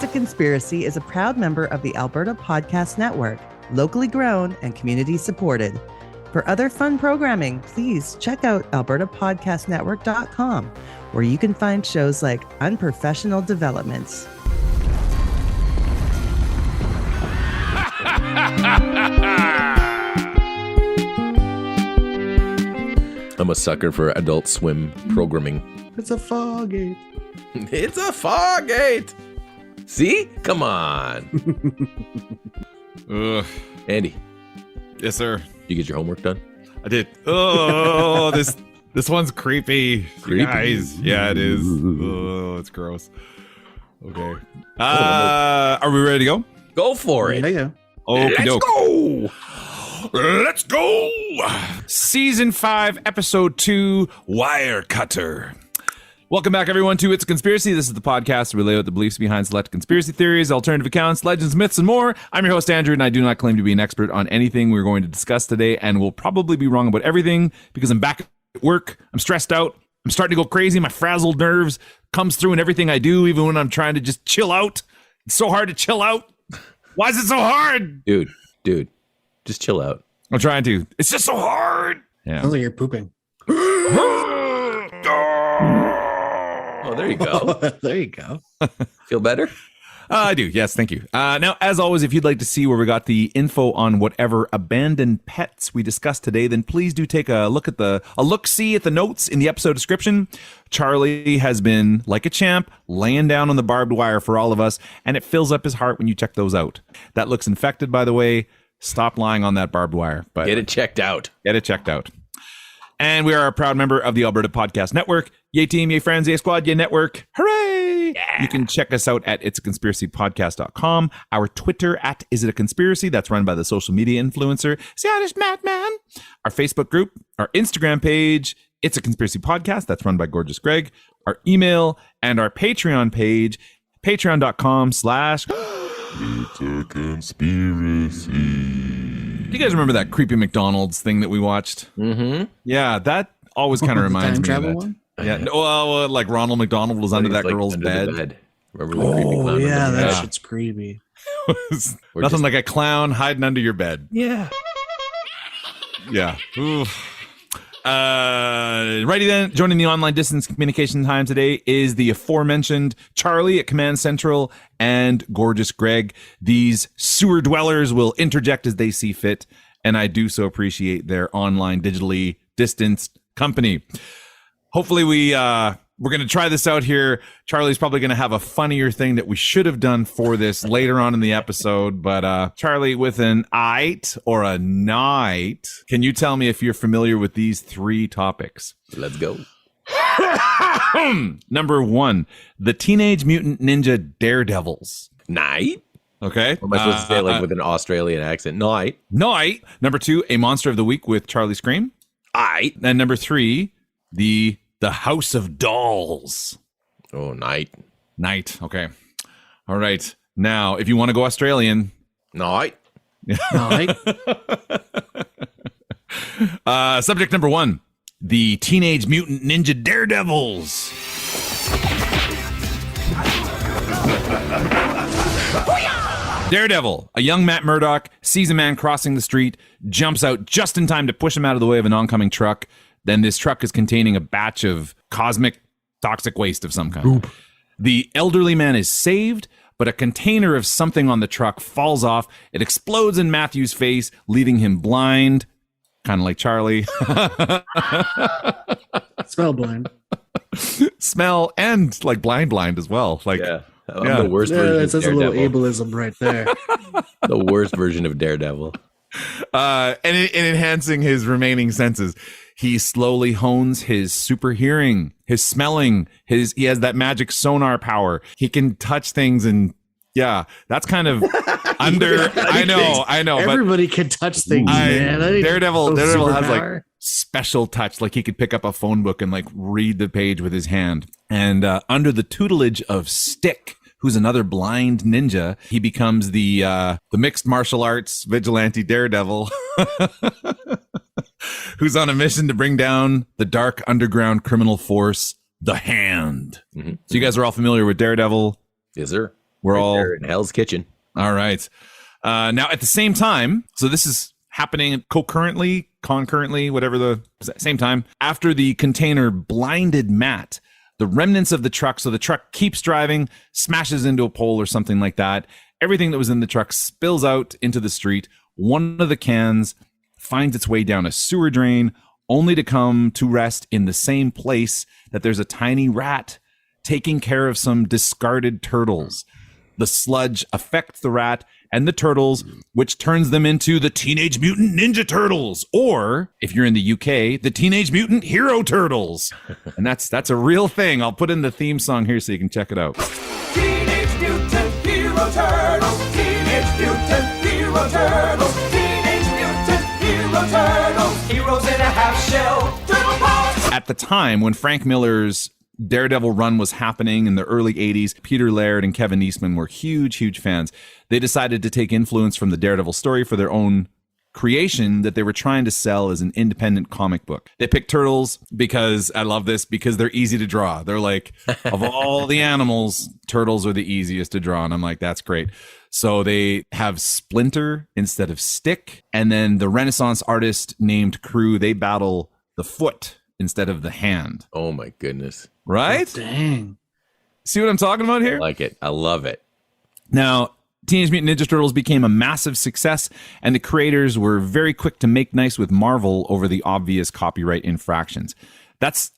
It's a Conspiracy is a proud member of the Alberta Podcast Network, locally grown and community supported. For other fun programming, please check out albertapodcastnetwork.com, where you can find shows like Unprofessional Developments. I'm a sucker for Adult Swim programming. It's a Fargate. It's a Fargate. See? Come on. Andy. Yes, sir. You get your homework done? I did. Oh, this one's creepy. Creepy? Guys. Yeah, it is. Oh, it's gross. Okay. Are we ready to go? Go for it. Yeah. Okey doke. Go. Let's go. Season 5, Episode 2, Wire Cutter. Welcome back, everyone, to It's a Conspiracy. This is the podcast where we lay out the beliefs behind select conspiracy theories, alternative accounts, legends, myths, and more. I'm your host, Andrew, and I do not claim to be an expert on anything we're going to discuss today, and will probably be wrong about everything because I'm back at work. I'm stressed out. I'm starting to go crazy. My frazzled nerves comes through in everything I do, even when I'm trying to just chill out. It's so hard to chill out. Why is it so hard? Dude, just chill out. I'm trying to. It's just so hard. Yeah. Sounds like you're pooping. Oh, there you go. There you go. Feel better? I do. Yes, thank you. Now, as always, if you'd like to see where we got the info on whatever abandoned pets we discussed today, then please do take a look-see at the notes in the episode description. Charlie has been, like a champ, laying down on the barbed wire for all of us, and it fills up his heart when you check those out. That looks infected, by the way. Stop lying on that barbed wire. But Get it checked out. Get it checked out. And we are a proud member of the Alberta Podcast Network. Yay team, yay friends, yay squad, yay network. Hooray! Yeah. You can check us out at itsaconspiracypodcast.com. Our Twitter at Is It a Conspiracy? That's run by the social media influencer, Scottish Madman. Our Facebook group, our Instagram page, It's a Conspiracy Podcast. That's run by Gorgeous Greg. Our email and our Patreon page, patreon.com/ It's a Conspiracy. Do you guys remember that creepy McDonald's thing that we watched? Mm-hmm. Yeah, that always kind of reminds time me travel of that. one? Yeah, well, like Ronald McDonald was under that girl's under the bed. Remember the creepy clown? Oh, yeah, under the that bed? shit's creepy. Or Nothing just- like a clown hiding under your bed. Yeah. Yeah. Oof. Righty then, joining the online distance communication time today is the aforementioned Charlie at Command Central and Gorgeous Greg. These sewer dwellers will interject as they see fit, and I do so appreciate their online digitally distanced company. Hopefully we're going to try this out here. Charlie's probably going to have a funnier thing that we should have done for this later on in the episode. But Charlie, with an ite or a night, can you tell me if you're familiar with these 3 topics? Let's go. Number 1, the Teenage Mutant Ninja Daredevils. Night? Okay. Or am I supposed to say it like with an Australian accent? Night. Night. Number 2, a Monster of the Week with Charlie Scream. Night. And number 3, the House of Dolls. Oh, night. Night. Okay. All right. Now, if you want to go Australian. Night. Night. Subject number 1, the Teenage Mutant Ninja Daredevils. Daredevil, a young Matt Murdock, sees a man crossing the street, jumps out just in time to push him out of the way of an oncoming truck. Then this truck is containing a batch of cosmic toxic waste of some kind. Oop. The elderly man is saved, but a container of something on the truck falls off. It explodes in Matthew's face, leaving him blind, kind of like Charlie. Smell blind. Smell and like blind as well. Like, Yeah. I'm the worst version of That's a little Daredevil. ableism right there. The worst version of Daredevil. and in enhancing his remaining senses, he slowly hones his super hearing, his smelling, he has that magic sonar power. He can touch things, and yeah, that's kind of under. I know. Everybody can touch things, man. Daredevil has like superpower. special touch. Like he could pick up a phone book and like read the page with his hand. And under the tutelage of Stick, who's another blind ninja, he becomes the mixed martial arts vigilante Daredevil, who's on a mission to bring down the dark underground criminal force, the Hand. Mm-hmm. So you guys are all familiar with Daredevil. Yes, sir. We're Right all there in Hell's Kitchen. all right. Now, at the same time, so this is happening concurrently, whatever the same time, after the container blinded Matt, the remnants of the truck, so the truck keeps driving, smashes into a pole or something like that. Everything that was in the truck spills out into the street. One of the cans finds its way down a sewer drain, only to come to rest in the same place that there's a tiny rat taking care of some discarded turtles. The sludge affects the rat and the turtles, which turns them into the Teenage Mutant Ninja Turtles, or if you're in the UK, the Teenage Mutant Hero Turtles. And that's a real thing. I'll put in the theme song here so you can check it out. Teenage Mutant Hero Turtles. Teenage Mutant Hero Turtles. Teenage Mutant Hero Turtles. Heroes in a half shell. Turtle power. At the time when Frank Miller's Daredevil run was happening in the early 80s, Peter Laird and Kevin Eastman were huge fans. They decided to take influence from the Daredevil story for their own creation that they were trying to sell as an independent comic book. They picked turtles because, I love this, because they're easy to draw. They're like, of all the animals, turtles are the easiest to draw. And I'm like, that's great. So they have Splinter instead of Stick. And then the Renaissance artist named Crew, they battle the foot instead of the hand. Oh my goodness. Right? Dang. See what I'm talking about here? I like it. I love it. Now, Teenage Mutant Ninja Turtles became a massive success, and the creators were very quick to make nice with Marvel over the obvious copyright infractions. That's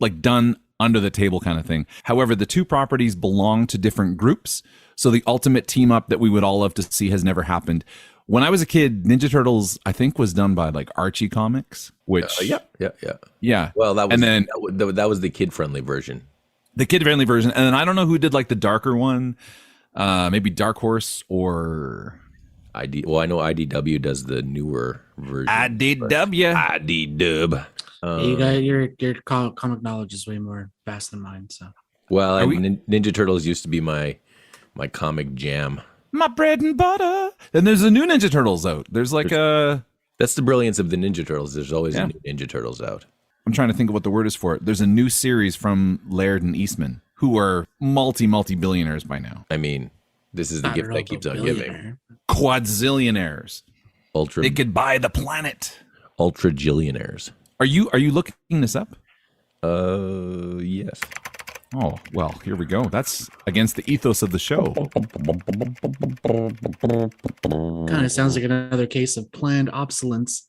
like done under the table kind of thing. However, the two properties belong to different groups, so the ultimate team up that we would all love to see has never happened. When I was a kid, Ninja Turtles, I think, was done by like Archie Comics, which Yeah. Well, that was And then- that was the kid-friendly version. the kid-friendly version, and then I don't know who did like the darker one, maybe Dark Horse or Well, I know IDW does the newer version. IDW. IDW. You got your comic knowledge is way more vast than mine. So Well, Are we- Ninja Turtles used to be my comic jam. My bread and butter. Then there's a new Ninja Turtles out. There's like That's the brilliance of the Ninja Turtles. There's always Yeah. a new Ninja Turtles out. I'm trying to think of what the word is for it. There's a new series from Laird and Eastman, who are multi-billionaires by now. I mean, this is the not gift real that keeps on giving. billionaire. Quadzillionaires. Ultra They could buy the planet. Ultragillionaires. Are you looking this up? Yes. Oh, well, here we go. That's against the ethos of the show. Kind of sounds like another case of planned obsolescence.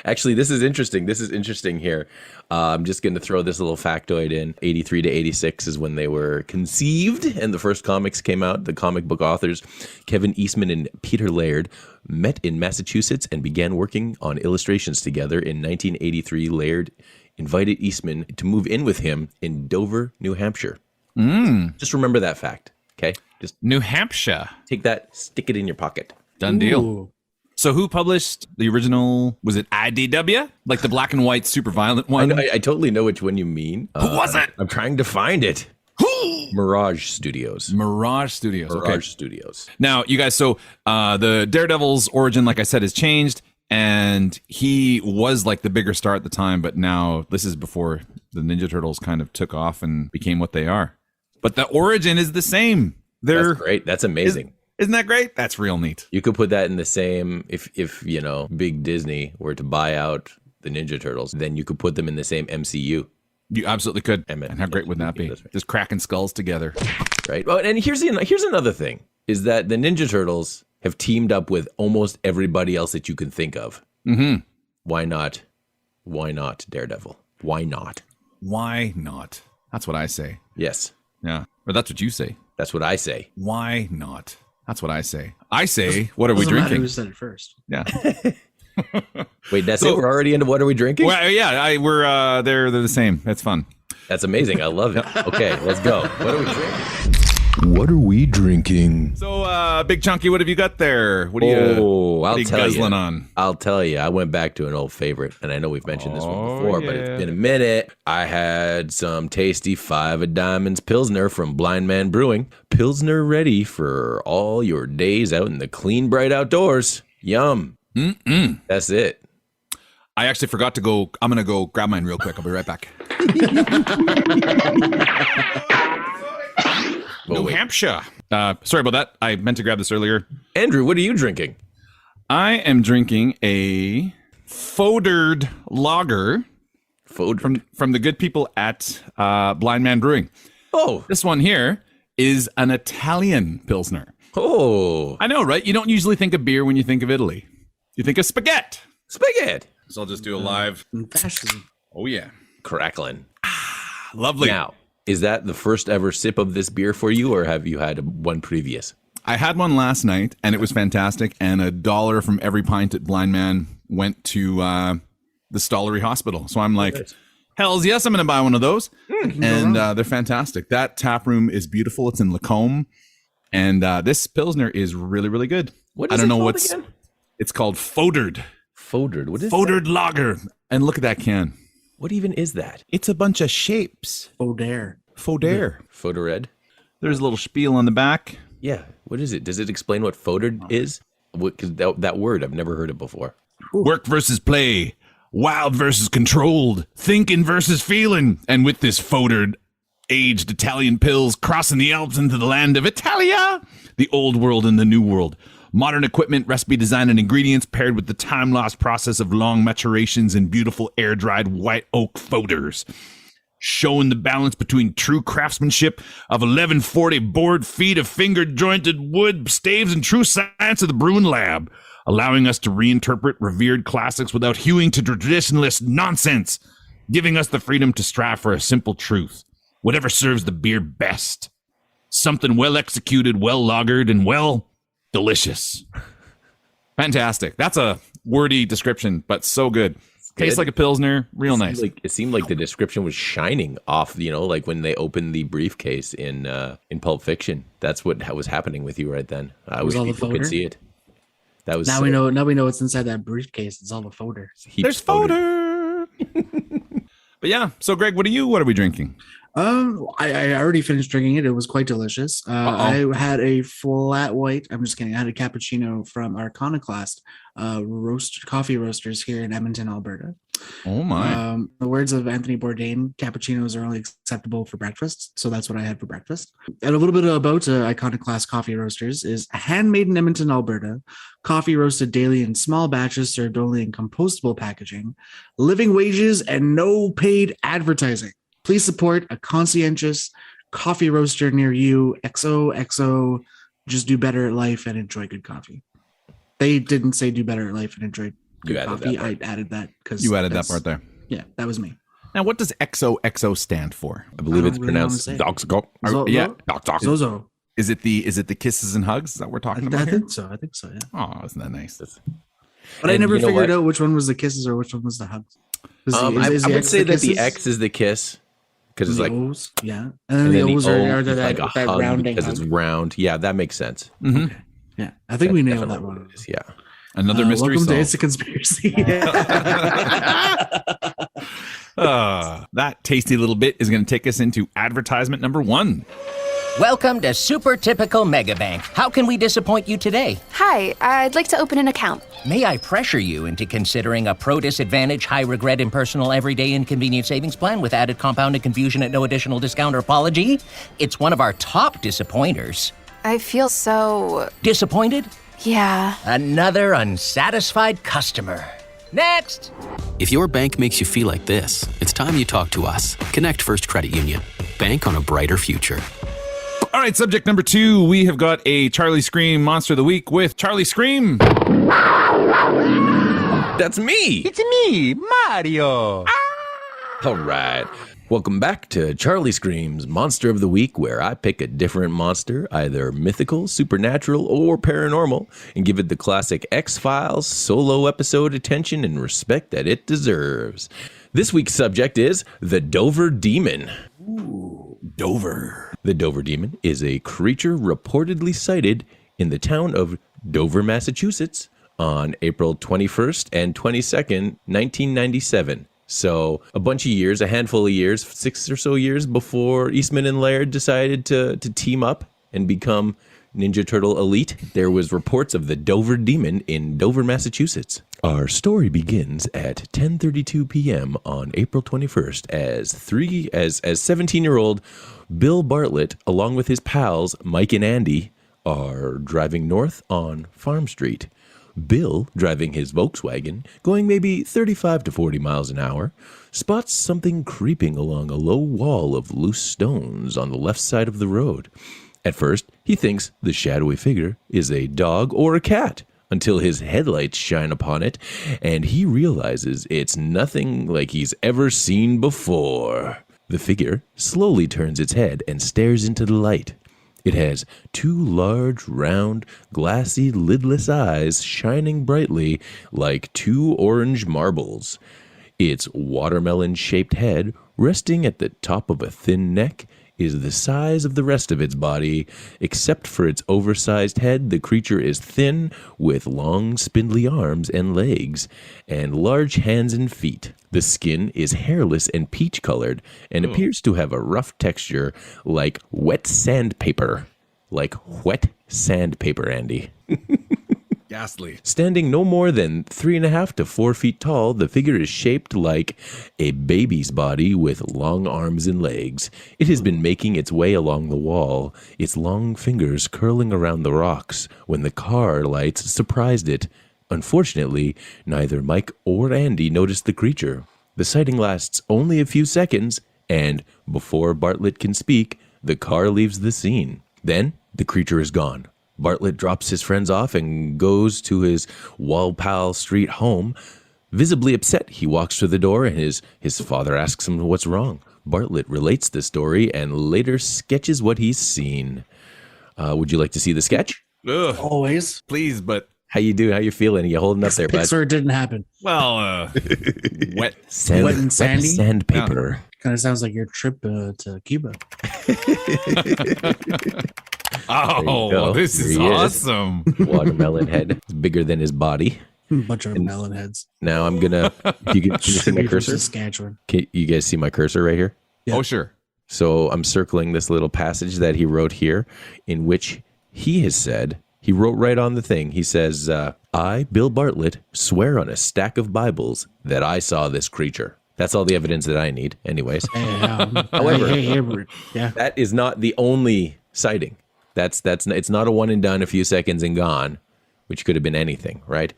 Actually, this is interesting here. I'm just going to throw this little factoid in. 83 to 86 is when they were conceived and the first comics came out. The comic book authors, Kevin Eastman and Peter Laird, met in Massachusetts and began working on illustrations together. In 1983, Laird invited Eastman to move in with him in Dover, New Hampshire. Just remember that fact, okay? Just New Hampshire. take that, stick it in your pocket. Done deal. Ooh. So who published the original? Was it IDW? Like the black and white super violent one? I totally know which one you mean. Who was it? I'm trying to find it. Mirage Studios. Mirage Studios. Okay. Mirage Studios. Now, you guys, so the Daredevil's origin, like I said, has changed. And he was like the bigger star at the time, but now this is before the Ninja Turtles kind of took off and became what they are. But the origin is the same. That's great. That's amazing. Isn't that great? That's real neat. You could put that in the same, if you know, Big Disney were to buy out the Ninja Turtles, then you could put them in the same MCU, You absolutely could. I meant- And how great would that be? That's right. Just cracking skulls together. right? Well, and here's another thing, is that the Ninja Turtles have teamed up with almost everybody else that you can think of. Mm-hmm. Why not? Why not Daredevil? Why not? Why not? That's what I say. Yes, Yeah. Or that's what you say. that's what I say. Why not? That's what I say. I say, what are we Doesn't matter drinking? who said it first. Yeah. Wait, that's So- it? We're already into what are we drinking? Well, yeah, we're they're the same. It's fun. That's amazing. I love it. Okay, let's go. What are we drinking? What are we drinking? So, Big Chunky, what have you got there? What are you, I'll you tell guzzling you. on? I'll tell you. I went back to an old favorite, and I know we've mentioned this one before, but yeah. it's been a minute. I had some tasty 5 of Diamonds Pilsner from Blind Man Brewing. Pilsner ready for all your days out in the clean, bright outdoors. Yum. Mm-mm. That's it. I actually forgot to go. I'm going to go grab mine real quick. I'll be right back. New Hampshire. Sorry about that. I meant to grab this earlier. Andrew, what are you drinking? I am drinking a Fodered lager from the good people at Blind Man Brewing. Oh. This one here is an Italian Pilsner. Oh. I know, right? You don't usually think of beer when you think of Italy. You think of spaghetti. Spaghetti. So I'll just do a live. Fascism. Oh, yeah. Crackling. Lovely. Now, is that the first ever sip of this beer for you, or have you had one previous? I had one last night, and it was fantastic. And $1 from every pint at Blind Man went to the Stollery Hospital. So I'm like, hells yes, I'm going to buy one of those. And they're fantastic. That tap room is beautiful. It's in Lacombe. And this Pilsner is really, really good. What is again? It's called Fodered. Fodered. What is Fodered lager. And look at that can. What even is that? It's a bunch of shapes. Foder. Fodered. There's a little spiel on the back. Yeah. What is it? Does it explain what fodered is? Because that word, I've never heard it before. Work versus play. Wild versus controlled. Thinking versus feeling. And with this Fodered aged Italian pills crossing the Alps into the land of Italia, the old world and the new world. Modern equipment, recipe design, and ingredients paired with the time-lost process of long maturations in beautiful air-dried white oak foders. Showing the balance between true craftsmanship of 1140 board feet of finger-jointed wood staves and true science of the brewing lab, allowing us to reinterpret revered classics without hewing to traditionalist nonsense, giving us the freedom to strive for a simple truth. Whatever serves the beer best. Something well executed, well lagered, and well delicious. Fantastic. That's a wordy description, but so good. Tastes like a Pilsner. Real nice. It seemed like the description was shining off, like when they opened the briefcase in Pulp Fiction. That's what was happening with you right then. I wish people could see it. That was Now we know what's inside that briefcase. It's all the foder. There's foder. But yeah. So Greg, what are we drinking? I already finished drinking it. It was quite delicious. I had a flat white. I'm just kidding. I had a cappuccino from our Iconoclast coffee roasters here in Edmonton, Alberta. Oh my! The words of Anthony Bourdain: cappuccinos are only acceptable for breakfast. So that's what I had for breakfast. And a little bit about Iconoclast coffee roasters is handmade in Edmonton, Alberta. Coffee roasted daily in small batches, served only in compostable packaging. Living wages and no paid advertising. Please support a conscientious coffee roaster near you. XOXO. Just do better at life and enjoy good coffee. They didn't say do better at life and enjoy good coffee. I added that because you added that part there. Yeah, that was me. Now, what does XOXO stand for? I believe it's pronounced Doxgo. Zozo. Is it the kisses and hugs that we're talking about? I think so. Yeah. Oh, isn't that nice? But I never figured out which one was the kisses or which one was the hugs. I would say that the X is the kiss. Because it's like O's, yeah, and then the O's are like a that hug rounding because it's round. Yeah, that makes sense. Mm-hmm. Okay. Yeah, I think we nailed that one. Yeah, another mystery. Welcome to It's a Conspiracy. That tasty little bit is going to take us into advertisement number 1. Welcome to Super Typical Megabank. How can we disappoint you today? Hi, I'd like to open an account. May I pressure you into considering a pro-disadvantage, high-regret, impersonal, everyday inconvenient savings plan with added compounded confusion at no additional discount or apology? It's one of our top disappointers. I feel so... Disappointed? Yeah. Another unsatisfied customer. Next! If your bank makes you feel like this, it's time you talk to us. Connect First Credit Union. Bank on a brighter future. All right, subject number 2. We have got a Charlie Scream Monster of the Week with Charlie Scream. That's me. It's me, Mario. All right. Welcome back to Charlie Scream's Monster of the Week, where I pick a different monster, either mythical, supernatural, or paranormal, and give it the classic X-Files solo episode attention and respect that it deserves. This week's subject is the Dover Demon. Ooh, Dover. The Dover Demon is a creature reportedly sighted in the town of Dover, Massachusetts on April 21st and 22nd, 1997. So a handful of years, 6 or so years before Eastman and Laird decided to team up and become Ninja Turtle Elite, there was reports of the Dover Demon in Dover, Massachusetts. Our story begins at 10:32 p.m. on April 21st as 17-year-old Bill Bartlett, along with his pals Mike and Andy, are driving north on Farm Street. Bill, driving his Volkswagen, going maybe 35 to 40 miles an hour, spots something creeping along a low wall of loose stones on the left side of the road. At first, he thinks the shadowy figure is a dog or a cat, until his headlights shine upon it, and he realizes it's nothing like he's ever seen before. The figure slowly turns its head and stares into the light. It has two large, round, glassy, lidless eyes shining brightly like two orange marbles. Its watermelon-shaped head, resting at the top of a thin neck, is the size of the rest of its body. Except for its oversized head, the creature is thin, with long, spindly arms and legs, and large hands and feet. The skin is hairless and peach-colored, and appears to have a rough texture like wet sandpaper. Like wet sandpaper, Andy. Ghastly. Standing no more than 3.5 to 4 feet tall, the figure is shaped like a baby's body with long arms and legs. It has been making its way along the wall, its long fingers curling around the rocks, when the car lights surprised it. Unfortunately, neither Mike or Andy noticed the creature. The sighting lasts only a few seconds, and before Bartlett can speak, the car leaves the scene. Then, the creature is gone. Bartlett drops his friends off and goes to his Walpole Street home. Visibly upset, he walks to the door, and his father asks him what's wrong. Bartlett relates the story and later sketches what he's seen. Would you like to see the sketch? Ugh, Always. please, but How you doing? You holding up there, bud? Pixar didn't happen. well, wet. Wet and sandy? Sandpaper. Kind of sounds like your trip to Cuba. Oh, this is Here he awesome. Watermelon head. It's bigger than his body. Bunch of melon heads. Now I'm gonna. Can you see my cursor? Saskatchewan. Can you guys see my cursor right here? Yeah. Oh, sure. So I'm circling this little passage that he wrote here, in which he has said, he wrote right on the thing. He says, "I, Bill Bartlett, swear on a stack of Bibles that I saw this creature." That's all the evidence that I need, anyways. However, yeah. That is not the only sighting. It's not a one and done, a few seconds and gone, which could have been anything, right?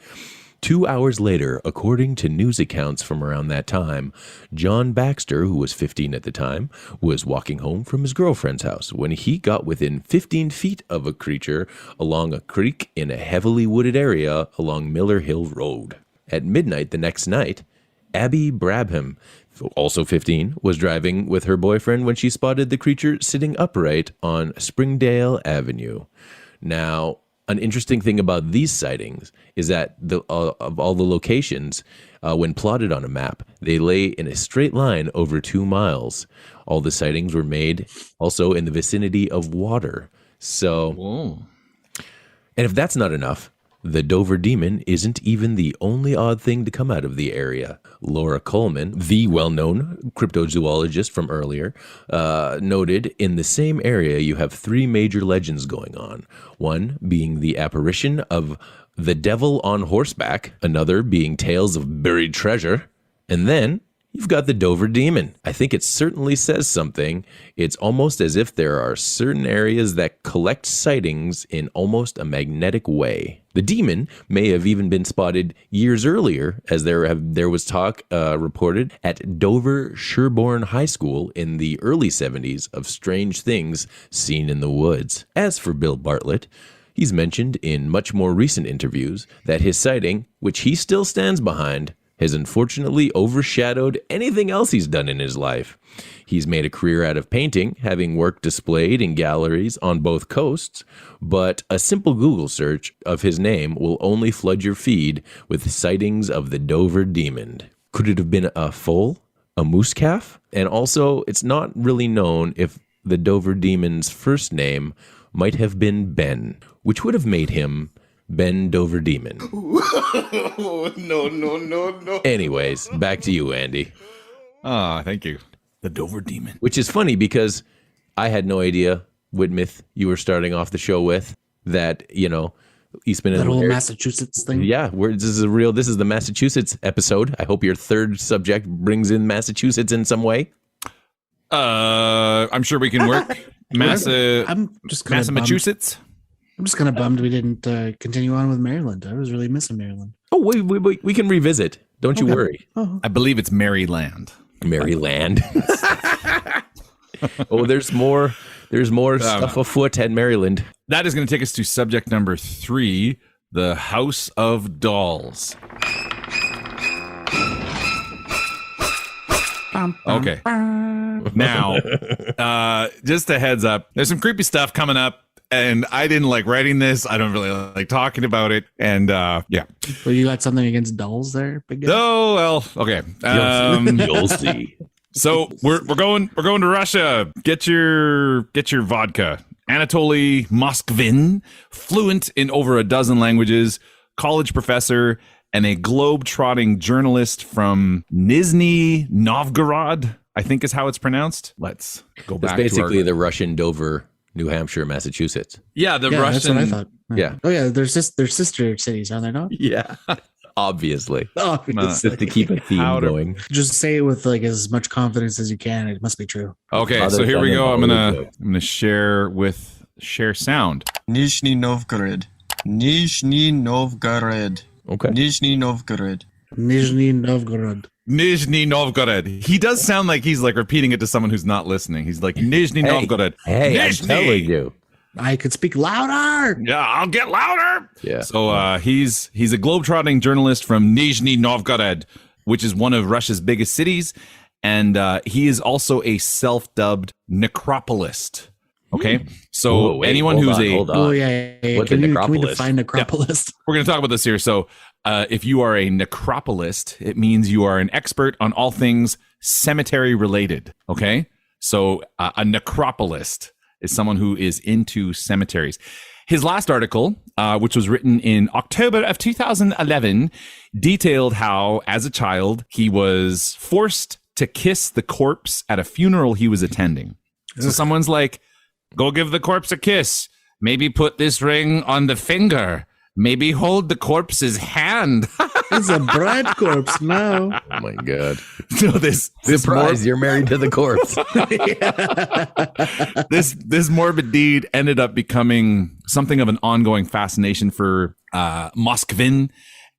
2 hours later, according to news accounts from around that time, John Baxter, who was 15 at the time, was walking home from his girlfriend's house when he got within 15 feet of a creature along a creek in a heavily wooded area along Miller Hill Road. At midnight the next night, Abby Brabham, also 15, was driving with her boyfriend when she spotted the creature sitting upright on Springdale Avenue. Now, an interesting thing about these sightings is that of all the locations, when plotted on a map, they lay in a straight line over 2 miles. All the sightings were made also in the vicinity of water. So, and if that's not enough, the Dover Demon isn't even the only odd thing to come out of the area. Laura Coleman, the well-known cryptozoologist from earlier, noted in the same area you have 3 major legends going on. One being the apparition of the devil on horseback, another being tales of buried treasure, and then you've got the Dover Demon. I think it certainly says something. It's almost as if there are certain areas that collect sightings in almost a magnetic way. The demon may have even been spotted years earlier, as there was talk reported at Dover Sherborne High School in the early 70s of strange things seen in the woods. As for Bill Bartlett, he's mentioned in much more recent interviews that his sighting, which he still stands behind, has unfortunately overshadowed anything else he's done in his life. He's made a career out of painting, having work displayed in galleries on both coasts, but a simple Google search of his name will only flood your feed with sightings of the Dover Demon. Could it have been a foal? A moose calf? And also, it's not really known if the Dover Demon's first name might have been Ben, which would have made him Ben Dover Demon. No. Anyways, back to you, Andy. Thank you. The Dover Demon. Which is funny because I had no idea what myth you were starting off the show with. that, you know, Eastman That and whole Laird- Massachusetts thing. Yeah, this is the Massachusetts episode. I hope your third subject brings in Massachusetts in some way. I'm sure we can work. I'm just kind of Massachusetts. I'm just kind of bummed we didn't continue on with Maryland. I was really missing Maryland. Oh, we can revisit. Don't you worry. Oh, I believe it's Maryland. Maryland. Oh, there's more stuff afoot at Maryland. That is going to take us to subject number 3, the House of Dolls. Okay. Now, just a heads up, there's some creepy stuff coming up, and I didn't like writing this. I don't really like talking about it. And yeah. Well, you got something against dolls there, big guy? Oh, well, okay. You'll see. So we're going to Russia. Get your vodka. Anatoly Moskvin, fluent in over a dozen languages, college professor, and a globe-trotting journalist from Nizhny Novgorod, I think is how it's pronounced. Let's go back. It's basically to the Russian Dover, New Hampshire, Massachusetts. yeah, the Yeah, Russian. that's what I thought. Yeah. Oh yeah, they're sister cities, are they not? Yeah. Obviously. Obviously. Just to keep a theme How to- going. Just say it with like as much confidence as you can. It must be true. Okay, Other so here we than go. I'm Hollywood. gonna share sound. Nizhny Novgorod. Nizhny Novgorod. Okay. Nizhny Novgorod. Nizhny Novgorod. Nizhny Novgorod. He does sound like he's like repeating it to someone who's not listening. He's like Nizhny Novgorod. Hey, I'm Nizhny! telling you. I could speak louder. Yeah, I'll get louder. Yeah. So he's a globetrotting journalist from Nizhny Novgorod, which is one of Russia's biggest cities, and he is also a self-dubbed necropolist. Okay, so Whoa, wait, anyone hold who's on, a hold on. Oh yeah. What's Can a we necropolis? define necropolis? we're going to talk about this here. So if you are a necropolist, it means you are an expert on all things cemetery related. Okay, so a necropolist is someone who is into cemeteries. His last article, which was written in October of 2011, detailed how, as a child, he was forced to kiss the corpse at a funeral he was attending. So someone's like, go give the corpse a kiss. Maybe put this ring on the finger. Maybe hold the corpse's hand. It's a bride corpse now. Oh my God. So this Surprise, you're married to the corpse. this morbid deed ended up becoming something of an ongoing fascination for Moskvin,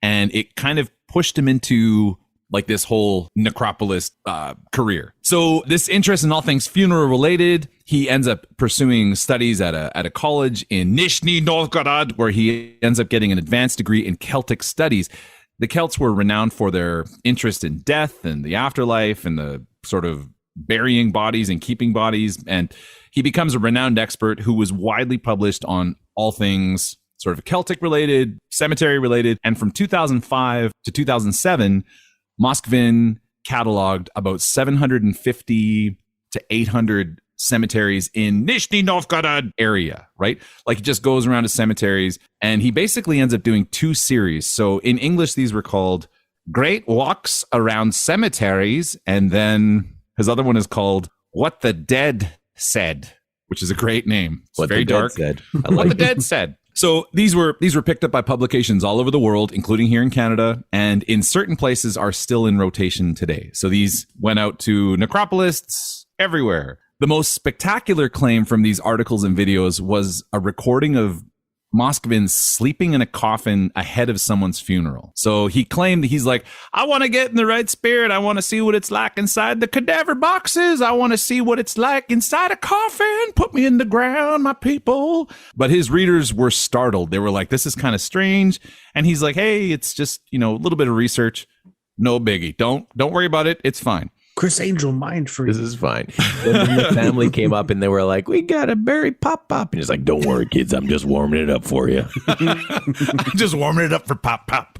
and it kind of pushed him into like this whole necropolis career. So this interest in all things funeral related, he ends up pursuing studies at a college in Nizhny Novgorod, where he ends up getting an advanced degree in Celtic studies. The Celts were renowned for their interest in death and the afterlife and the sort of burying bodies and keeping bodies. And he becomes a renowned expert who was widely published on all things sort of Celtic related, cemetery related. And from 2005 to 2007, Moskvin cataloged about 750 to 800 cemeteries in Nizhny Novgorod area, right? Like he just goes around to cemeteries, and he basically ends up doing 2 series. So in English, these were called Great Walks Around Cemeteries, and then his other one is called What the Dead Said, which is a great name. It's What very the dead dark. said. I What like the Dead Said. So these were picked up by publications all over the world, including here in Canada, and in certain places are still in rotation today. So these went out to necropolists everywhere. The most spectacular claim from these articles and videos was a recording of Moskvin sleeping in a coffin ahead of someone's funeral. So he claimed, he's like, I want to get in the right spirit. I want to see what it's like inside the cadaver boxes. I want to see what it's like inside a coffin. Put me in the ground, my people. But his readers were startled. They were like, this is kind of strange. And he's like, hey, it's just, a little bit of research. No biggie. Don't worry about it. It's fine. Chris Angel mind for This is fine. Then the family came up and they were like, we got to bury Pop Pop. And he's like, don't worry, kids. I'm just warming it up for you. I'm just warming it up for Pop Pop.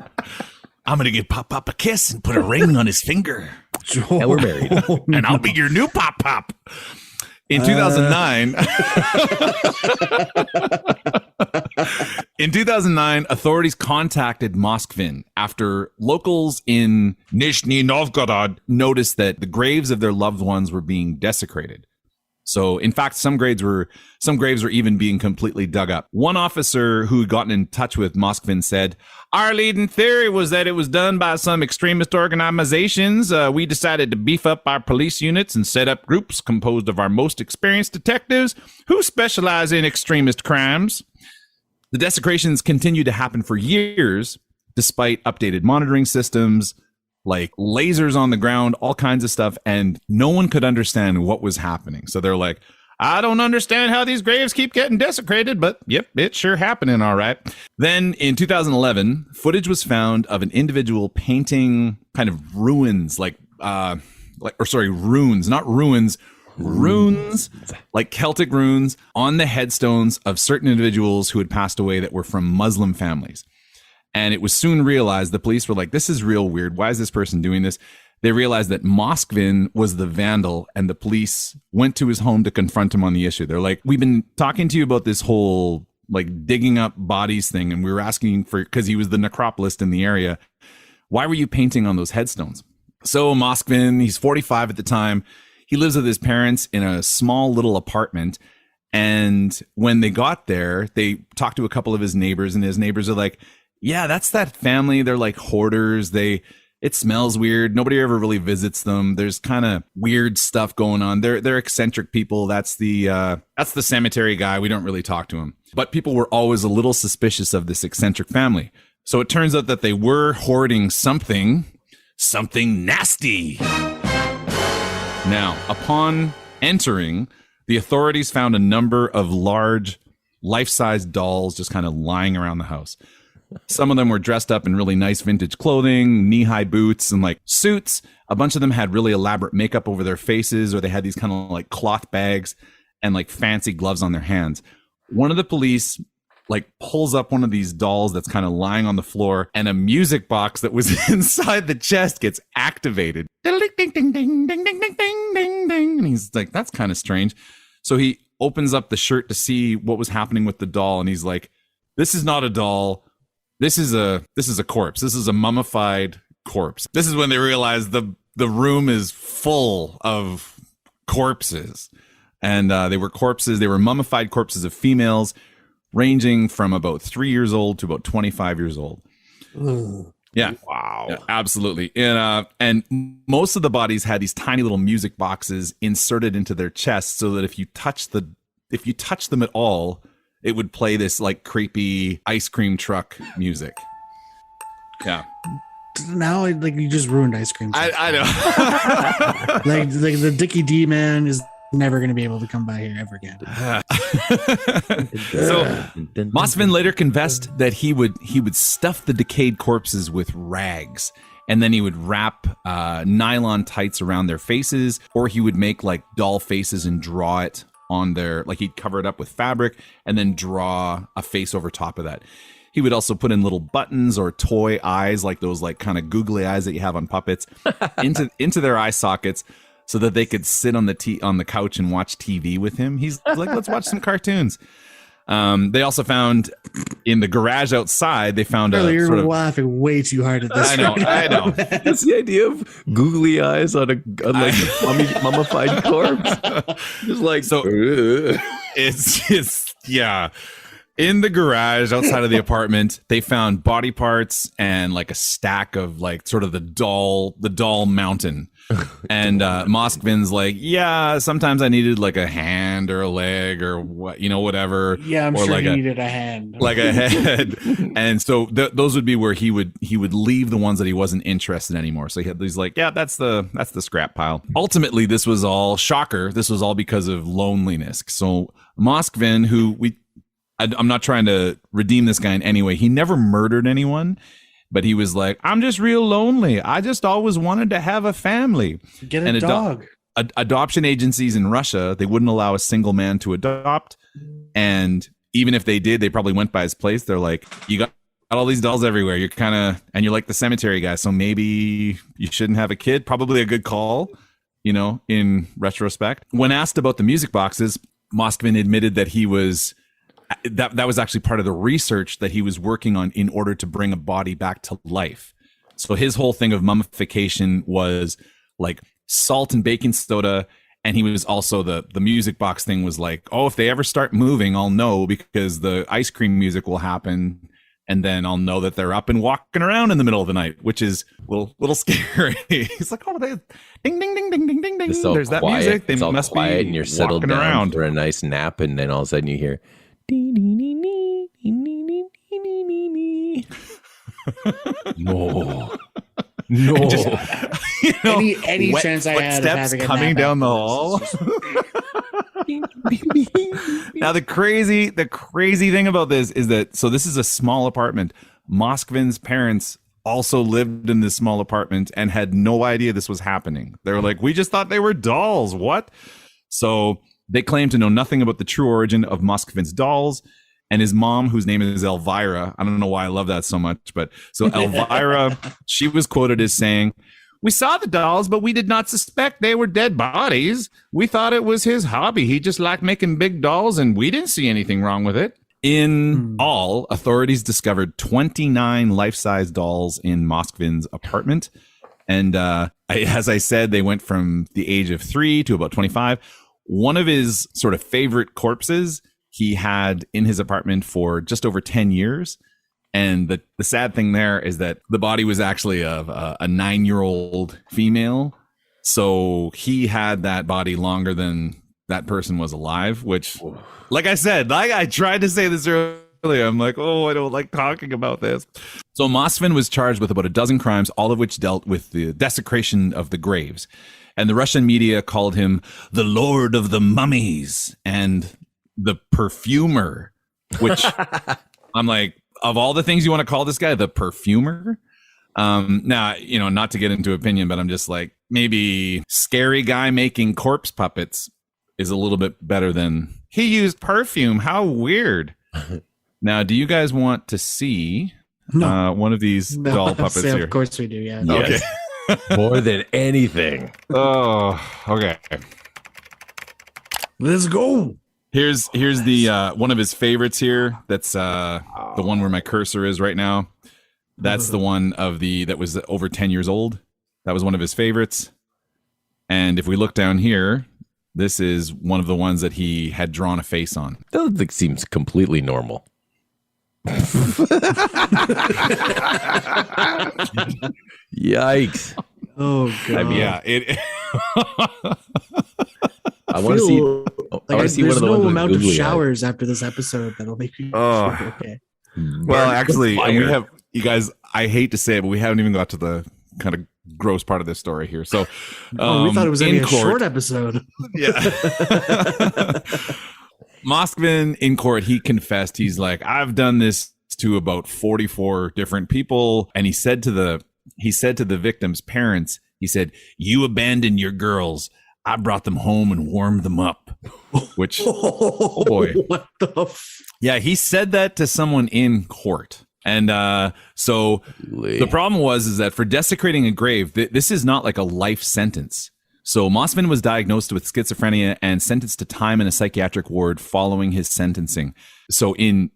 I'm going to give Pop Pop a kiss and put a ring on his finger. And we're married. And I'll be your new Pop Pop. In 2009, authorities contacted Moskvin after locals in Nizhny Novgorod noticed that the graves of their loved ones were being desecrated. So in fact, some graves were even being completely dug up. One officer who had gotten in touch with Moskvin said, "Our leading theory was that it was done by some extremist organizations. We decided to beef up our police units and set up groups composed of our most experienced detectives who specialize in extremist crimes." The desecrations continued to happen for years, despite updated monitoring systems, like lasers on the ground, all kinds of stuff, and no one could understand what was happening. So they're like, I don't understand how these graves keep getting desecrated, but yep, it's sure happening, all right. Then in 2011, footage was found of an individual painting kind of ruins, runes, not ruins, runes, like Celtic runes on the headstones of certain individuals who had passed away that were from Muslim families. And it was soon realized, the police were like, this is real weird. Why is this person doing this? They realized that Moskvin was the vandal, and the police went to his home to confront him on the issue. They're like, we've been talking to you about this whole like digging up bodies thing, and we were asking for, because he was the necropolist in the area, why were you painting on those headstones? So Moskvin, he's 45 at the time. He lives with his parents in a small little apartment. And when they got there, they talked to a couple of his neighbors, and his neighbors are like, yeah, that's that family. They're like hoarders. It smells weird. Nobody ever really visits them. There's kind of weird stuff going on. They're eccentric people. That's the cemetery guy. We don't really talk to him. But people were always a little suspicious of this eccentric family. So it turns out that they were hoarding something nasty. Now, upon entering, the authorities found a number of large, life-size dolls just kind of lying around the house. Some of them were dressed up in really nice vintage clothing, knee-high boots, and like suits. A bunch of them had really elaborate makeup over their faces, or they had these kind of like cloth bags and like fancy gloves on their hands. One of the police like pulls up one of these dolls that's kind of lying on the floor, and a music box that was inside the chest gets activated. Ding, ding, ding, ding, ding, ding, ding, ding, ding. And he's like, that's kind of strange. So he opens up the shirt to see what was happening with the doll, and he's like, this is not a doll. This is a corpse. This is a mummified corpse. This is when they realize the room is full of corpses. And they were corpses. They were mummified corpses of females ranging from about 3 years old to about 25 years old. Ugh. Yeah. Wow. Yeah, absolutely. And most of the bodies had these tiny little music boxes inserted into their chests so that if you touch them at all, it would play this like creepy ice cream truck music. Yeah. Now, like, you just ruined ice cream. I know. like the Dickie D man is never going to be able to come by here ever again. So Moskvin later confessed that he would stuff the decayed corpses with rags, and then he would wrap nylon tights around their faces, or he would make like doll faces and draw it on their, like he'd cover it up with fabric and then draw a face over top of that. He would also put in little buttons or toy eyes, like those like kind of googly eyes that you have on puppets, into their eye sockets, so that they could sit on the couch and watch TV with him. He's like, let's watch some cartoons. They also found in the garage outside, they found you're sort of laughing way too hard at this. I know. That's the idea of googly eyes on a mummified corpse. Just like, so it's yeah. In the garage outside of the apartment, they found body parts and like a stack of like sort of the doll mountain. And Moskvin's like, yeah, sometimes I needed like a hand or a leg or what, whatever. Yeah, I'm or sure like he needed a hand, like a head. And so those would be where he would leave the ones that he wasn't interested in anymore. So he's like, yeah, that's the scrap pile. Ultimately, this was all shocker. This was all because of loneliness. So Moskvin, who I'm not trying to redeem this guy in any way. He never murdered anyone, but he was like, I'm just real lonely. I just always wanted to have a family. Get a dog. Adoption agencies in Russia, they wouldn't allow a single man to adopt. And even if they did, they probably went by his place. They're like, you got all these dolls everywhere. You're like the cemetery guy. So maybe you shouldn't have a kid. Probably a good call, in retrospect. When asked about the music boxes, Moskvin admitted that he was... That was actually part of the research that he was working on in order to bring a body back to life. So his whole thing of mummification was like salt and baking soda And he was also the music box thing was like, oh, if they ever start moving, I'll know because the ice cream music will happen. And then I'll know that they're up and walking around in the middle of the night, which is a little scary. He's like, oh, they ding, ding, ding, ding, ding, ding, ding. There's that music. They it's all must quiet be and you're settled walking down around for a nice nap. And then all of a sudden you hear, dee, dee, dee, dee, dee, dee, dee, dee, dee. No. No. Just, any wet chance I had of footsteps having a coming nap down the afterwards. hall. Now the crazy thing about this is that this is a small apartment. Moskvin's parents also lived in this small apartment and had no idea this was happening. They were like, we just thought they were dolls. What? So they claim to know nothing about the true origin of Moskvin's dolls. And his mom, whose name is Elvira, I don't know why I love that so much, but so Elvira, she was quoted as saying, we saw the dolls, but we did not suspect they were dead bodies. We thought it was his hobby. He just liked making big dolls, and we didn't see anything wrong with it. In all, authorities discovered 29 life-size dolls in Moskvin's apartment. And as I said, they went from the age of 3 to about 25. One of his sort of favorite corpses he had in his apartment for just over 10 years. And the sad thing there is that the body was actually of a 9-year-old female. So he had that body longer than that person was alive, which, like I said, I tried to say this earlier. I'm like, oh, I don't like talking about this. So Moskvin was charged with about a dozen crimes, all of which dealt with the desecration of the graves. And the Russian media called him the Lord of the Mummies and the Perfumer, which I'm like, of all the things you want to call this guy, the Perfumer? Now, not to get into opinion, but I'm just like, maybe scary guy making corpse puppets is a little bit better than he used perfume. How weird. Now, do you guys want to see one of these doll puppets here? Of course we do, yeah. Okay. More than anything. Oh, okay. Let's go. Here's the one of his favorites here. That's the one where my cursor is right now. That's the one that was over 10 years old. That was one of his favorites. And if we look down here, this is one of the ones that he had drawn a face on. That seems completely normal. Yikes. Oh god. Yeah, it I want to see. I want to see one of the no ones amount of googly eyes. showers after this episode that'll make you okay. Well, actually, and we Fire. have, you guys, I hate to say it, but we haven't even got to the kind of gross part of this story here. So, We thought it was going to be a court- short episode. Yeah. Moskvin in court, he confessed. He's like, I've done this to about 44 different people. And he said to the victim's parents, he said, you abandoned your girls. I brought them home and warmed them up. Which, oh boy. What the Yeah, he said that to someone in court. And so the problem is that for desecrating a grave, this is not like a life sentence. So Moskvin was diagnosed with schizophrenia and sentenced to time in a psychiatric ward following his sentencing. So in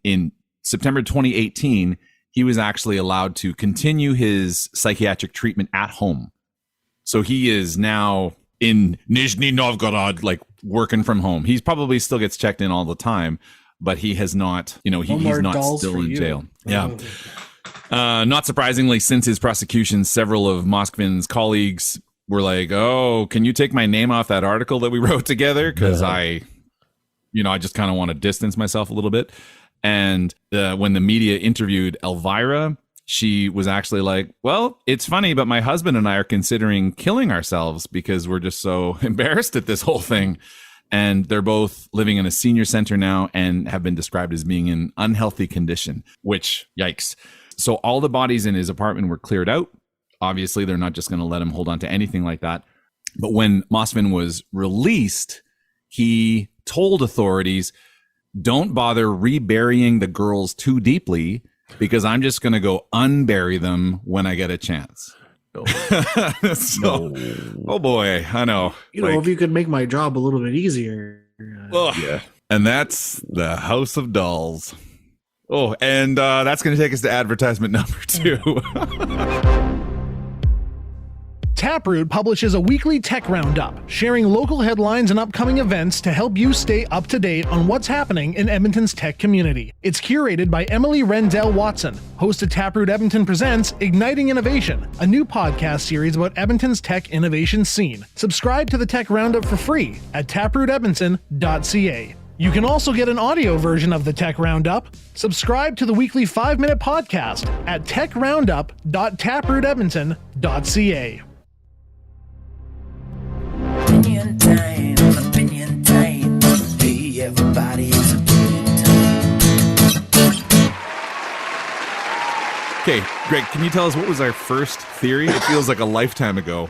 September 2018, he was actually allowed to continue his psychiatric treatment at home. So he is now in Nizhny Novgorod, like working from home. He probably still gets checked in all the time, but he has not, he's not still in jail. Yeah. Not surprisingly, since his prosecution, several of Moskvin's colleagues were like, oh, can you take my name off that article that we wrote together? Because I just kind of want to distance myself a little bit. And when the media interviewed Elvira, she was actually like, well, it's funny, but my husband and I are considering killing ourselves because we're just so embarrassed at this whole thing. And they're both living in a senior center now and have been described as being in unhealthy condition, which, yikes. So all the bodies in his apartment were cleared out. Obviously, they're not just going to let him hold on to anything like that. But when Moskvin was released, he told authorities, don't bother reburying the girls too deeply because I'm just going to go unbury them when I get a chance. No. Oh boy, I know. if you could make my job a little bit easier. Yeah. And that's the House of Dolls. Oh, and that's going to take us to advertisement number 2. Taproot publishes a weekly tech roundup, sharing local headlines and upcoming events to help you stay up to date on what's happening in Edmonton's tech community. It's curated by Emily Rendell Watson, host of Taproot Edmonton Presents Igniting Innovation, a new podcast series about Edmonton's tech innovation scene. Subscribe to the tech roundup for free at taprootedmonton.ca. You can also get an audio version of the Tech Roundup. Subscribe to the weekly 5-minute podcast at techroundup.taprootedmonton.ca. Opinion time, opinion time. Hey, everybody, it's opinion time. Okay, Greg, can you tell us what was our first theory? It feels like a lifetime ago.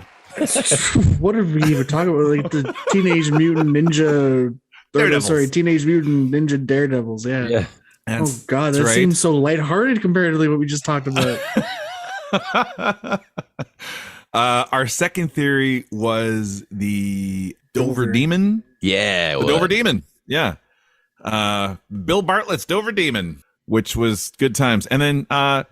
What did we even talk about? Like the Teenage Mutant Ninja... Daredevils. Teenage Mutant Ninja Daredevils. Yeah. Oh God, that seems so lighthearted compared to what we just talked about. Our second theory was the Dover Demon. Yeah, the Dover Demon. Yeah. Bill Bartlett's Dover Demon, which was good times. And then,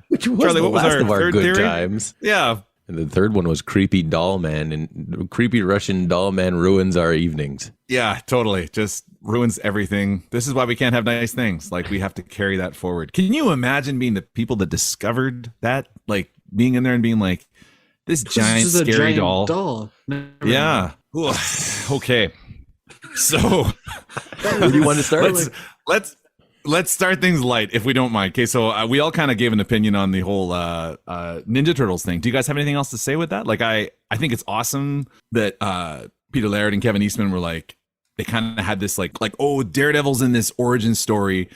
which was Charlie, the what was last our of our third good theory? times. Yeah. And the third one was Creepy Doll Man, and Creepy Russian Doll Man ruins our evenings. Yeah, totally. Just ruins everything. This is why we can't have nice things. Like, we have to carry that forward. Can you imagine being the people that discovered that? Like, being in there and being like, this giant scary doll. Yeah. Ooh, okay. So, where do you want to start? Let's start things light, if we don't mind. Okay, so we all kind of gave an opinion on the whole Ninja Turtles thing. Do you guys have anything else to say with that? Like, I think it's awesome that Peter Laird and Kevin Eastman were like, they kind of had this like, oh, Daredevil's in this origin story,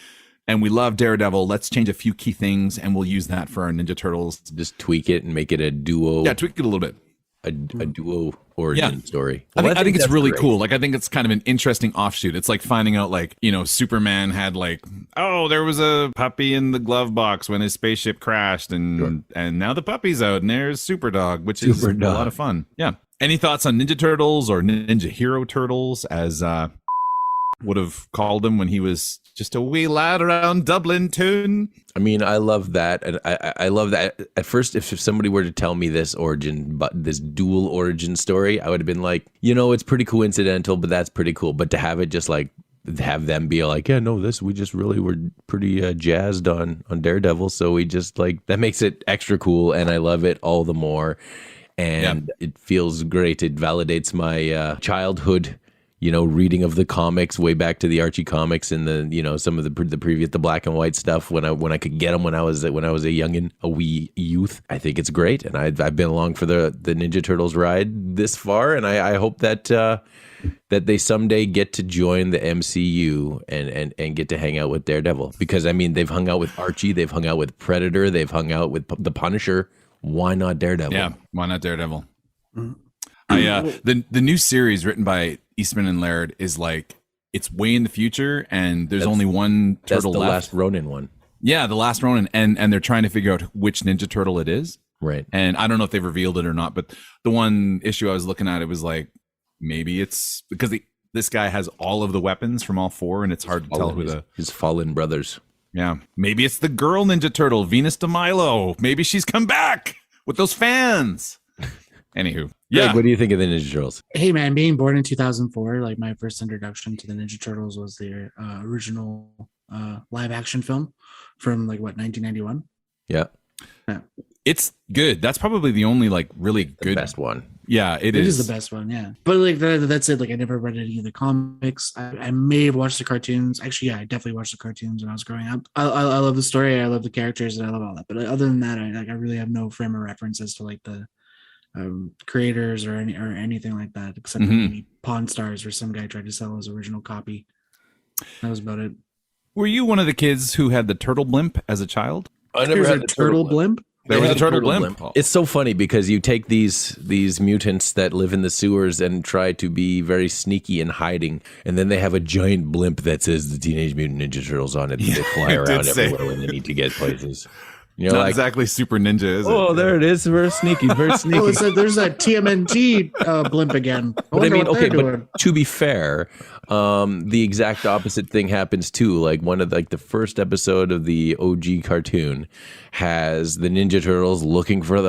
and we love Daredevil. Let's change a few key things, and we'll use that for our Ninja Turtles. Just tweak it and make it a duo. Yeah, tweak it a little bit. A duo origin story. Well, I think it's really cool. Like, I think it's kind of an interesting offshoot. It's like finding out, like, you know, Superman had like, oh, there was a puppy in the glove box when his spaceship crashed, and now the puppy's out, and there's Superdog, which is a lot of fun. Yeah. Any thoughts on Ninja Turtles or Ninja Hero Turtles, as would have called him when he was just a wee lad around Dublin town? I mean, I love that, and I love that. At first, if somebody were to tell me this dual origin story, I would have been like, you know, it's pretty coincidental, but that's pretty cool. But to have it just like have them be like, yeah, no, we just really were pretty jazzed on Daredevil, so we just like, that makes it extra cool, and I love it all the more. And it feels great. It validates my childhood, you know, reading of the comics way back to the Archie comics and the, you know, some of the previous, the black and white stuff when I could get them when I was a youngin, a wee youth. I think it's great, and I've been along for the Ninja Turtles ride this far, and I hope that that they someday get to join the MCU and get to hang out with Daredevil, because I mean, they've hung out with Archie, they've hung out with Predator, they've hung out with the Punisher. Why not Daredevil? Yeah, why not Daredevil? The new series written by Eastman and Laird is like, it's way in the future, and there's only one turtle left. Last Ronin one. Yeah, the last Ronin, and they're trying to figure out which Ninja Turtle it is. Right. And I don't know if they've revealed it or not, but the one issue I was looking at, it was like, maybe it's because this guy has all of the weapons from all four, and it's hard to tell who his fallen brothers. Yeah, maybe it's the girl Ninja Turtle, Venus de Milo. Maybe she's come back with those fans. Anywho, yeah. Greg, what do you think of the Ninja Turtles? Hey man, being born in 2004, like my first introduction to the Ninja Turtles was the original live action film from 1991. Yeah. It's good. That's probably the only really good best one. Yeah, it is. It is the best one, yeah. But that's it. I never read any of the comics. I may have watched the cartoons. Actually, yeah, I definitely watched the cartoons when I was growing up. I love the story. I love the characters, and I love all that. But other than that, I really have no frame of reference as to the creators or anything like that, except for maybe Pawn Stars, where some guy tried to sell his original copy. That was about it. Were you one of the kids who had the turtle blimp as a child? I never had a turtle blimp. There was a turtle blimp. It's so funny because you take these mutants that live in the sewers and try to be very sneaky and hiding, and then they have a giant blimp that says the Teenage Mutant Ninja Turtles on it. They fly around everywhere when they need to get places. You're Not like, exactly super ninja, is it? oh, there it is. Very sneaky. Very sneaky. Oh, there's that TMNT blimp again. But I mean, what okay, they're doing. but to be fair, the exact opposite thing happens too. Like one of the first episode of the OG cartoon has the Ninja Turtles looking for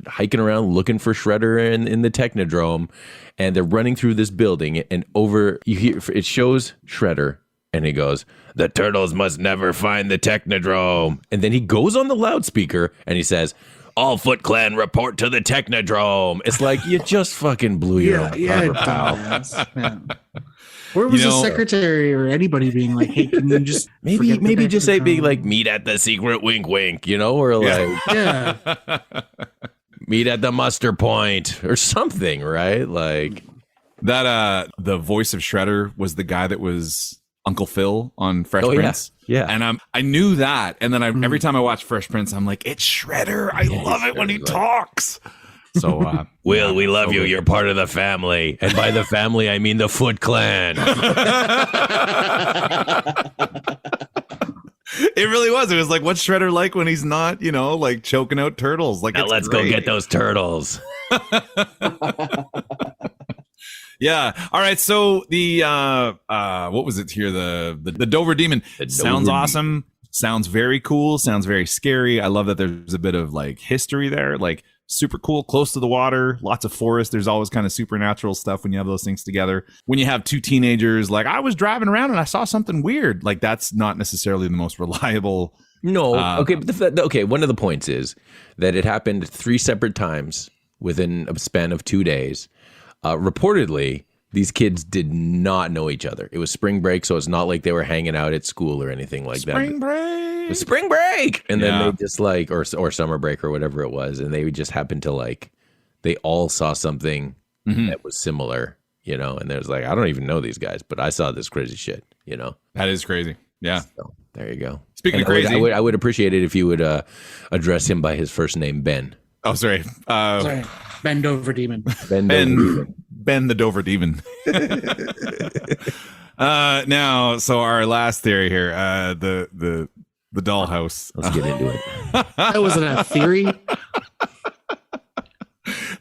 hiking around looking for Shredder in the Technodrome, and they're running through this building, and it shows Shredder, and he goes, "The Turtles must never find the Technodrome," and then he goes on the loudspeaker and he says, "All Foot Clan report to the Technodrome." It's like you just fucking blew your own cover, pal. dumbass. Where was the secretary or anybody being like, "Hey, can you just maybe just say being like, meet at the secret wink wink," or like yeah, meet at the muster point or something, right? Like that. The voice of Shredder was the guy that was Uncle Phil on Fresh Prince. Yeah. And I knew that. And then every time I watch Fresh Prince, I'm like, it's Shredder. I love it when he talks. So, Will, we love you. You're part of the family. And by the family, I mean the Foot Clan. It really was. It was like, what's Shredder like when he's not, like choking out turtles? Like, now let's go get those turtles. Yeah. All right. So the what was it here? The Dover Demon sounds awesome. Sounds very cool. Sounds very scary. I love that there's a bit of like history there. Like super cool, close to the water, lots of forest. There's always kind of supernatural stuff when you have those things together. When you have two teenagers, like I was driving around and I saw something weird. Like that's not necessarily the most reliable. No. Okay. But one of the points is that it happened 3 separate times within a span of 2 days. Reportedly, these kids did not know each other. It was spring break, so it's not like they were hanging out at school or anything like that. Spring break. It was spring break, and then they just like, or summer break or whatever it was, and they just happened to like, they all saw something that was similar, and there's like, I don't even know these guys, but I saw this crazy shit, That is crazy. Yeah. So there you go. Speaking of crazy, I would appreciate it if you would address him by his first name, Ben. Oh, sorry. sorry. Ben Dover Demon. Ben the Dover Demon. Now, so our last theory here, the dollhouse. Let's get into it. That wasn't a theory.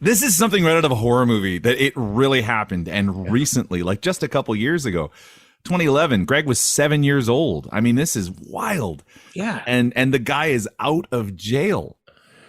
This is something right out of a horror movie that it really happened, and recently, like just a couple years ago, 2011. Greg was 7 years old. I mean, this is wild. Yeah, and the guy is out of jail.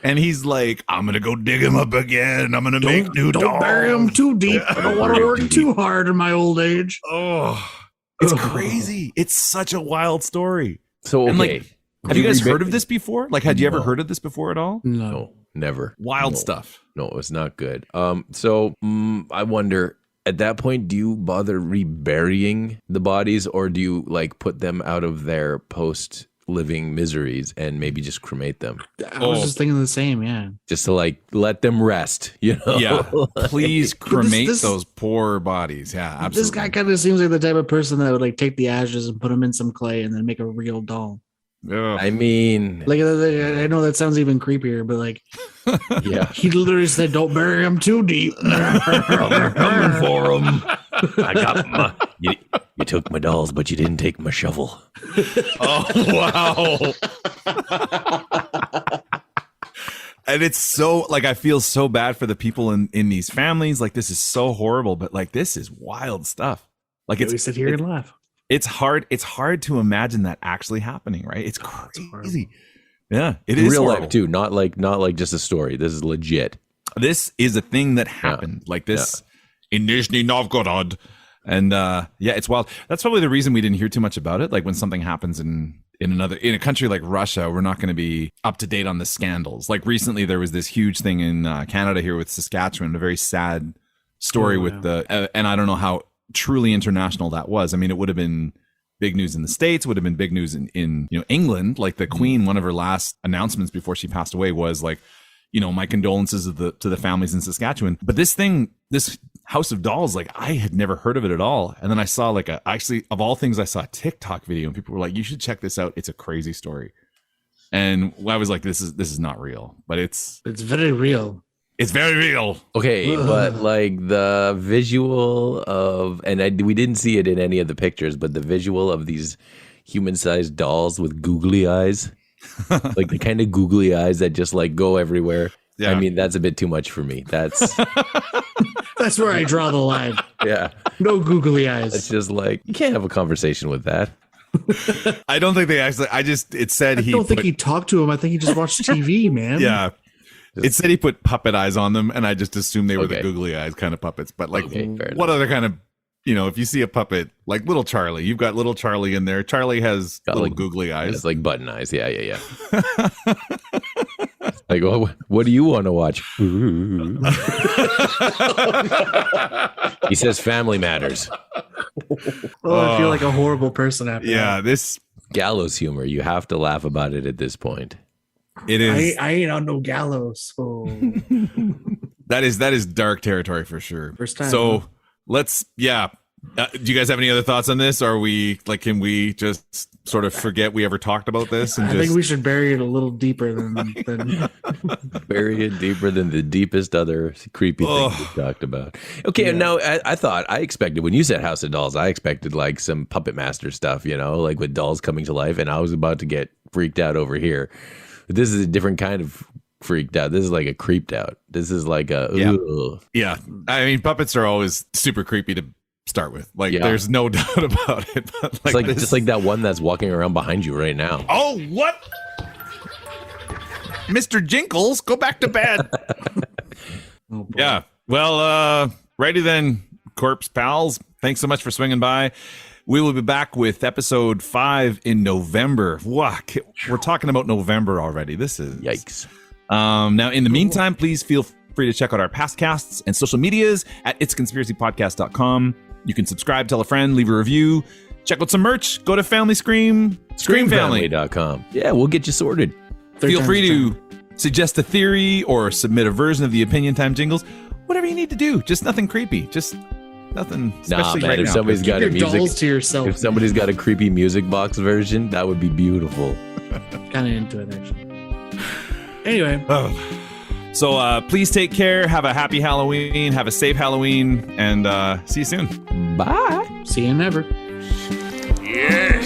And he's like, I'm going to go dig him up again. I'm going to make new dolls. Don't bury him too deep. I don't want to work too hard in my old age. Oh, it's crazy. It's such a wild story. So, okay. And like, have you guys heard of this before? Like, had you ever heard of this before at all? No, never. Wild stuff. No, it's not good. So I wonder, at that point, do you bother reburying the bodies, or do you like put them out of their post-living miseries and maybe just cremate them? I was just thinking the same, yeah. Just to like let them rest, Yeah, please cremate those poor bodies. Yeah, absolutely. This guy kind of seems like the type of person that would like take the ashes and put them in some clay and then make a real doll. I mean, like I know that sounds even creepier, but like, yeah, he literally said, "Don't bury him too deep." I'm coming for him. I got you took my dolls, but you didn't take my shovel. Oh wow! And it's so like I feel so bad for the people in these families. Like this is so horrible, but like this is wild stuff. Like we sit here and laugh. It's hard to imagine that actually happening, right? It's crazy. Yeah, it is real horrible. life too, not like just a story. This is legit. This is a thing that happened, like this in Nizhny Novgorod, and it's wild. That's probably the reason we didn't hear too much about it. Like when something happens in a country like Russia, we're not going to be up to date on the scandals. Like recently, there was this huge thing in Canada here with Saskatchewan, a very sad story with and I don't know how truly international that was. I mean, it would have been big news in the States, would have been big news in England. Like the Queen, one of her last announcements before she passed away was like, my condolences to the families in Saskatchewan. But this House of Dolls, like I had never heard of it at all. And then I saw actually of all things, I saw a TikTok video and people were like, you should check this out. It's a crazy story. And I was like, this is not real, but it's very real. It's very real. Okay, but like the visual of, and we didn't see it in any of the pictures, but the visual of these human-sized dolls with googly eyes. Like the kind of googly eyes that just like go everywhere. Yeah. I mean, that's a bit too much for me. That's That's where I draw the line. yeah. No googly eyes. It's just like you can't have a conversation with that. I don't think they actually. It said I he. don't think he talked to him. I think he just watched TV, man. Yeah. It said he put puppet eyes on them, and I just assumed they were the Okay. googly eyes kind of puppets. But like, Okay, fair what enough. other kind of, if you see a puppet like little Charlie, you've got little Charlie in there. Charlie has Got, little like, googly eyes. It's like button eyes. Yeah. Like, what do you want to watch? He says Family Matters. Oh, I feel like a horrible person after Yeah, that. this Gallows humor. You have to laugh about it at this point. it is. I ain't on no gallows. So. That is dark territory for sure. First time, So huh? let's. Yeah. Do you guys have any other thoughts on this? Or are we like? Can we just sort of forget we ever talked about this? And I think we should bury it a little deeper than Bury it deeper than the deepest other creepy thing we talked about. Okay, now I expected when you said House of Dolls, I expected like some Puppet Master stuff, like with dolls coming to life, and I was about to get freaked out over here. But this is a different kind of freaked out. This is like a creeped out. This is like a Yeah. I mean, puppets are always super creepy to start with. Like, there's no doubt about it. But It's like just like that one that's walking around behind you right now. Oh, what? Mr. Jinkles, go back to bed. Yeah. Well, righty then, Corpse Pals. Thanks so much for swinging by. We will be back with episode 5 in November. Wow, we're talking about November already. This is yikes. Now, in the meantime, please feel free to check out our past casts and social medias at itsconspiracypodcast.com. You can subscribe, tell a friend, leave a review, check out some merch, go to Family Scream, Screamfamily.com. Yeah, we'll get you sorted. Feel free to suggest a theory or submit a version of the Opinion Time jingles. Whatever you need to do. Just nothing creepy. Just nothing. Nah, man, right if now. somebody's got a your music, dolls to yourself. if somebody's got a creepy music box version, that would be beautiful. Kind of into it, actually. Anyway. So please take care. Have a happy Halloween. Have a safe Halloween. And see you soon. Bye. See you never. Yes.